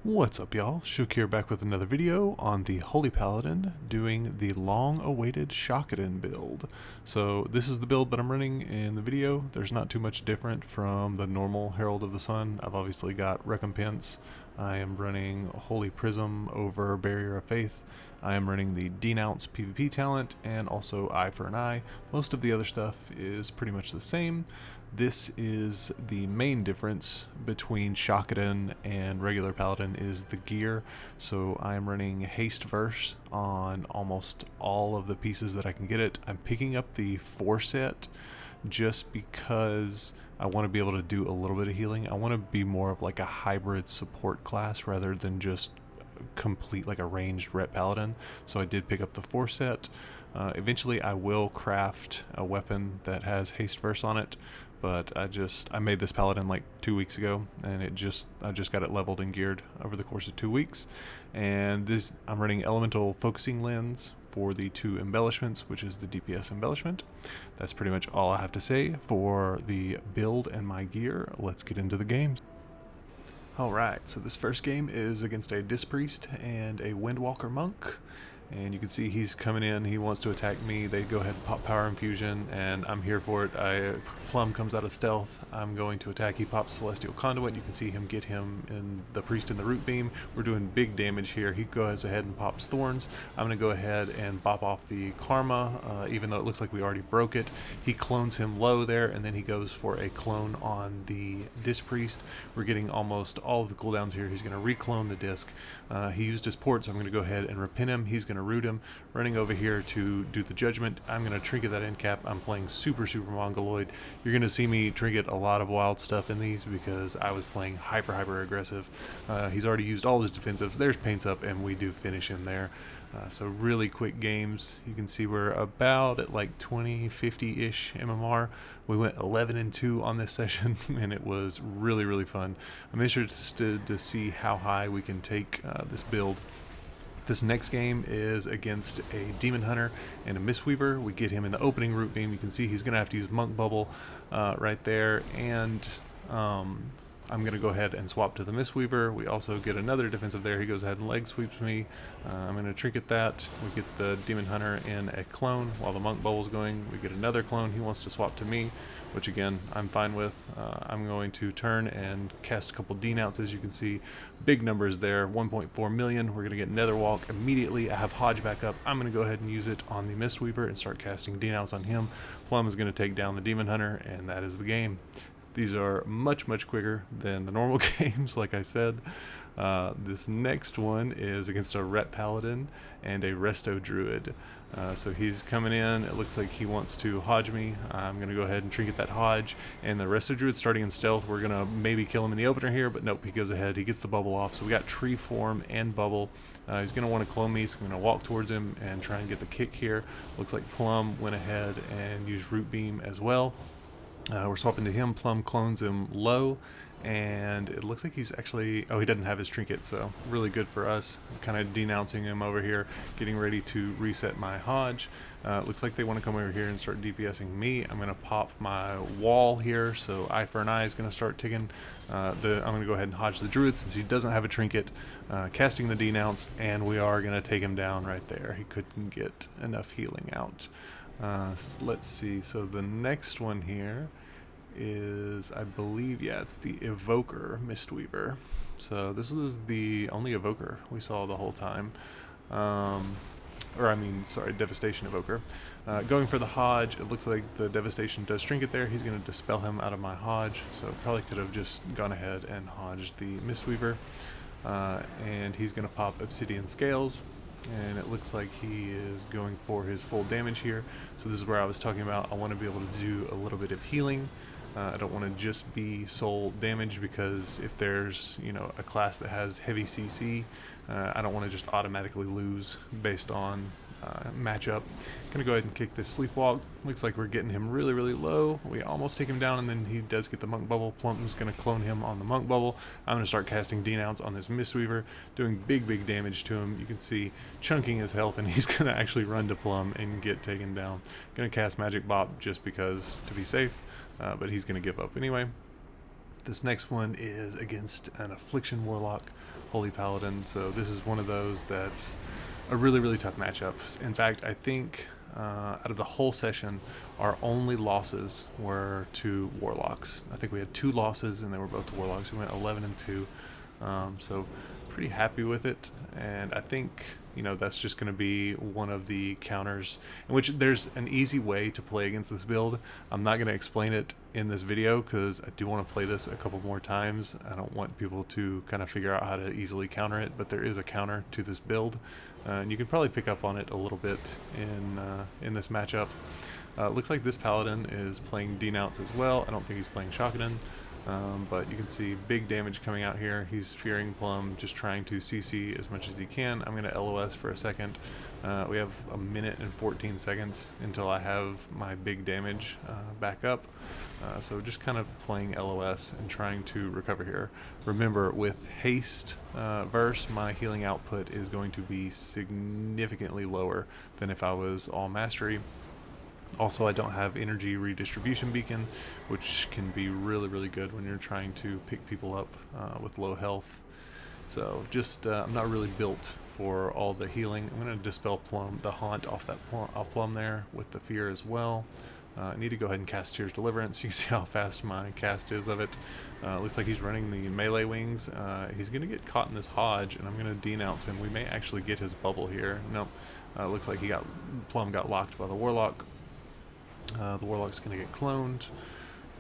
What's up, y'all? Shook here, back with another video on the Holy Paladin doing the long-awaited Shockadin build. So this is the build that I'm running in the video. There's not too much different from the normal Herald of the Sun. I've obviously got Recompense. I am running Holy Prism over Barrier of Faith. I am running the Denounce PvP talent and also Eye for an Eye. Most of the other stuff is pretty much the same. This is the main difference between Shockadin and regular Paladin is the gear. So I'm running Haste Verse on almost all of the pieces that I can get it. I'm picking up the 4-set just because I want to be able to do a little bit of healing. I want to be more of like a hybrid support class rather than just complete like a ranged rep paladin. So I did pick up the 4-set. Eventually I will craft a weapon that has haste verse on it, but I made this paladin like 2 weeks ago, and I just got it leveled and geared over the course of 2 weeks. And this, I'm running elemental focusing lens for the 2 embellishments, which is the DPS embellishment. That's pretty much all I have to say for the build and my gear. Let's get into the games. Alright, so this first game is against a Dispriest and a Windwalker Monk. And you can see he's coming in, he wants to attack me. They go ahead and pop Power Infusion, and I'm here for it. Plum comes out of stealth. I'm going to attack. He pops Celestial Conduit. You can see him get him in the Priest in the Root Beam. We're doing big damage here. He goes ahead and pops Thorns. I'm going to go ahead and bop off the Karma, even though it looks like we already broke it. He clones him low there, and then he goes for a clone on the Dispriest. We're getting almost all of the cooldowns here. He's going to reclone the disc. He used his port, so I'm going to go ahead and repin him. He's going to root him. Running over here to do the judgment. I'm going to trinket that end cap. I'm playing super mongoloid. You're going to see me trinket a lot of wild stuff in these because I was playing hyper aggressive. He's already used all his defensives. There's paints up, and we do finish him there. So really quick games. You can see we're about at like 50-ish MMR. We went 11-2 on this session, and it was really fun. I'm interested to see how high we can take this build. This next game is against a Demon Hunter and a Mistweaver. We get him in the opening Root Beam. You can see he's going to have to use Monk Bubble right there, and I'm going to go ahead and swap to the Mistweaver. We also get another defensive there. He goes ahead and leg sweeps me. I'm going to trinket that. We get the Demon Hunter in a clone while the Monk Bubble's going. We get another clone. He wants to swap to me, which again, I'm fine with. I'm going to turn and cast a couple Denounce. As you can see, big numbers there, 1.4 million. We're going to get Netherwalk immediately. I have Hodge back up. I'm going to go ahead and use it on the Mistweaver and start casting Denounce on him. Plum is going to take down the Demon Hunter, and that is the game. These are much quicker than the normal games, like I said. This next one is against a Rep Paladin and a Resto Druid. So he's coming in. It looks like he wants to Hodge me. I'm going to go ahead and trinket that Hodge. And the Resto Druid starting in stealth. We're going to maybe kill him in the opener here, but nope, he goes ahead. He gets the bubble off. So we got Tree Form and Bubble. He's going to want to clone me, so I'm going to walk towards him and try and get the kick here. Looks like Plum went ahead and used Root Beam as well. We're swapping to him. Plum clones him low, and it looks like he's actually, he doesn't have his trinket, so really good for us. Kind of denouncing him over here, getting ready to reset my Hodge. Looks like they want to come over here and start DPSing me. I'm going to pop my wall here, so Eye for an Eye is going to start ticking. I'm going to go ahead and Hodge the Druid since he doesn't have a trinket, casting the Denounce, and we are going to take him down right there. He couldn't get enough healing out. Let's see, so the next one here is, I believe, it's the Evoker Mistweaver. So this was the only Evoker we saw the whole time. Devastation Evoker. Going for the Hodge, it looks like the Devastation does trinket there. He's going to dispel him out of my Hodge, so probably could have just gone ahead and Hodged the Mistweaver. And he's going to pop Obsidian Scales. And it looks like he is going for his full damage here. So this is where I was talking about I want to be able to do a little bit of healing. I don't want to just be soul damage, because if there's a class that has heavy CC, I don't want to just automatically lose based on matchup. Gonna go ahead and kick this Sleepwalk. Looks like we're getting him really low. We almost take him down, and then he does get the Monk Bubble. Plum's gonna clone him on the Monk Bubble. I'm gonna start casting Denounce on this Mistweaver, doing big damage to him. You can see chunking his health, and he's gonna actually run to Plum and get taken down. Gonna cast Magic Bop just because, to be safe, but he's gonna give up anyway. This next one is against an Affliction Warlock Holy Paladin, so this is one of those that's a really tough matchup. In fact, I think out of the whole session, our only losses were to Warlocks. I think we had 2 losses, and they were both to Warlocks. We went 11-2, so pretty happy with it. And I think, you know, that's just going to be one of the counters in which there's an easy way to play against this build. I'm not going to explain it in this video because I do want to play this a couple more times. I don't want people to kind of figure out how to easily counter it, but there is a counter to this build, and you can probably pick up on it a little bit in this matchup. Looks like this Paladin is playing Denounce as well. I don't think he's playing Shockadin. But you can see big damage coming out here. He's fearing Plum, just trying to CC as much as he can. I'm going to LOS for a second. We have a minute and 14 seconds until I have my big damage back up. So just kind of playing LOS and trying to recover here. Remember, with haste verse, my healing output is going to be significantly lower than if I was all mastery. Also, I don't have energy redistribution beacon, which can be really good when you're trying to pick people up with low health. So just I'm not really built for all the healing. I'm going to dispel Plum, the haunt off that Plum there with the fear as well. I need to go ahead and cast Tears Deliverance. You can see how fast my cast is of it. Looks like he's running the melee wings. He's going to get caught in this Hodge, and I'm going to denounce him. We may actually get his bubble here. Nope. Looks like Plum got locked by the Warlock. The Warlock's going to get cloned,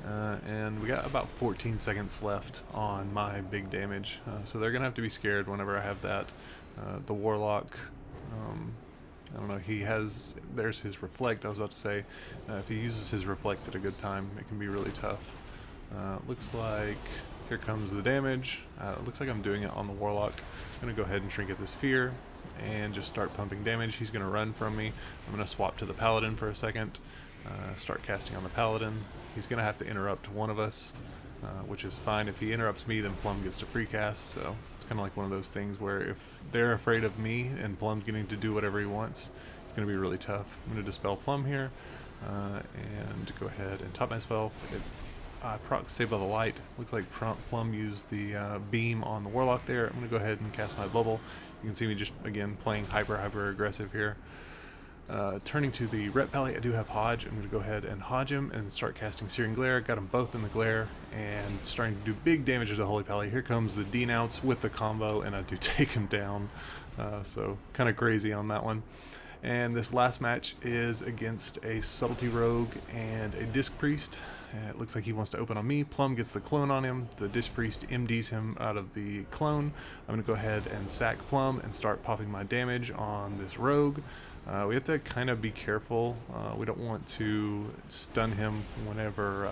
and we got about 14 seconds left on my big damage, so they're going to have to be scared whenever I have that. The Warlock, I don't know, there's his Reflect. I was about to say, if he uses his Reflect at a good time, it can be really tough. Looks like here comes the damage. Looks like I'm doing it on the Warlock. I'm going to go ahead and Trinket this Fear and just start pumping damage. He's going to run from me. I'm going to swap to the Paladin for a second. Start casting on the Paladin. He's going to have to interrupt one of us, which is fine. If he interrupts me, then Plum gets to precast, so it's kind of like one of those things where if they're afraid of me and Plum's getting to do whatever he wants, it's going to be really tough. I'm going to dispel Plum here, and go ahead and top my spell. Proc Saved by the Light. Looks like Plum used the beam on the Warlock there. I'm going to go ahead and cast my bubble. You can see me just, again, playing hyper aggressive here. Turning to the Ret Pally, I do have Hodge. I'm going to go ahead and Hodge him and start casting Searing Glare. Got them both in the Glare and starting to do big damage to the Holy Pally. Here comes the Denounce with the combo, and I do take him down. So kind of crazy on that one. And this last match is against a Subtlety Rogue and a Disc Priest. It looks like he wants to open on me. Plum gets the clone on him. The Disc Priest MDs him out of the clone. I'm going to go ahead and sack Plum and start popping my damage on this Rogue. We have to kind of be careful. We don't want to stun him whenever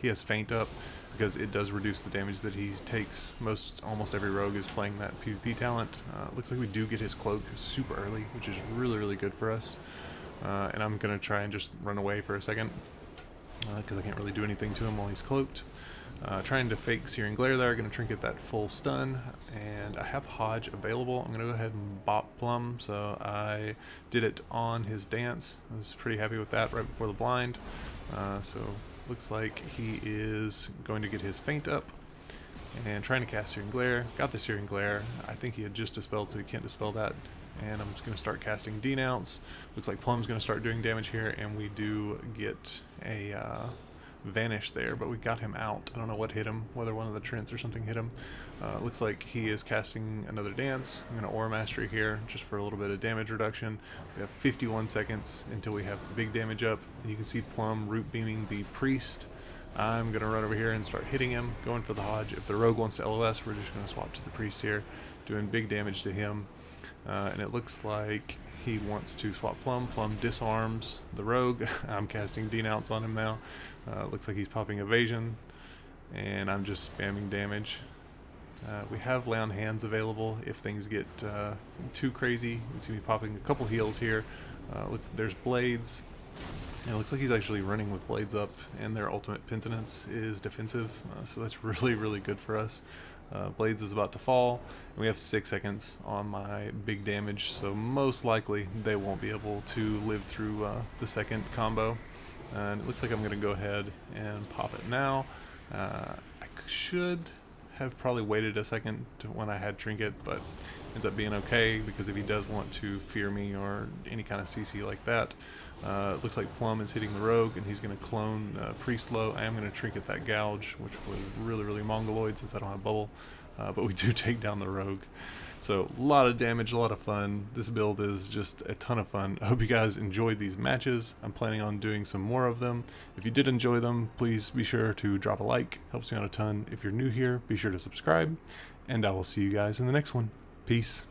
he has Feint up, because it does reduce the damage that he takes. Almost every rogue is playing that PvP talent. Looks like we do get his cloak super early, which is really good for us. And I'm going to try and just run away for a second, because I can't really do anything to him while he's cloaked. Trying to fake Searing Glare there, going to Trinket that full stun, and I have Hodge available. I'm going to go ahead and bop Plum, so I did it on his dance. I was pretty happy with that right before the blind. So looks like he is going to get his Feint up, and trying to cast Searing Glare. Got the Searing Glare. I think he had just dispelled, so he can't dispel that. And I'm just going to start casting Denounce. Looks like Plum's going to start doing damage here, and we do get a Vanish there, but we got him out. I don't know what hit him, whether one of the Trents or something hit him. Looks like he is casting another dance. I'm going to Aura Mastery here just for a little bit of damage reduction. We have 51 seconds until we have the big damage up. And you can see Plum root beaming the Priest. I'm going to run over here and start hitting him, going for the Hodge. If the Rogue wants to LOS, we're just going to swap to the Priest here, doing big damage to him. And it looks like he wants to swap Plum. Plum disarms the Rogue. I'm casting Denounce on him now. Looks like he's popping Evasion, and I'm just spamming damage. We have Lay on Hands available if things get too crazy. You can see me popping a couple heals here. There's Blades. And it looks like he's actually running with Blades up, and their ultimate Penitence is defensive, so that's really good for us. Blades is about to fall, and we have 6 seconds on my big damage, so most likely they won't be able to live through the second combo. And it looks like I'm going to go ahead and pop it now. I should have probably waited a second to when I had Trinket, but ends up being okay, because if he does want to fear me or any kind of CC like that, it looks like Plum is hitting the Rogue, and he's going to clone Priest low. I am going to Trinket that Gouge, which was really mongoloid since I don't have Bubble, but we do take down the Rogue. So a lot of damage, a lot of fun. This build is just a ton of fun. I hope you guys enjoyed these matches. I'm planning on doing some more of them. If you did enjoy them, please be sure to drop a like. Helps me out a ton. If you're new here, be sure to subscribe. And I will see you guys in the next one. Peace.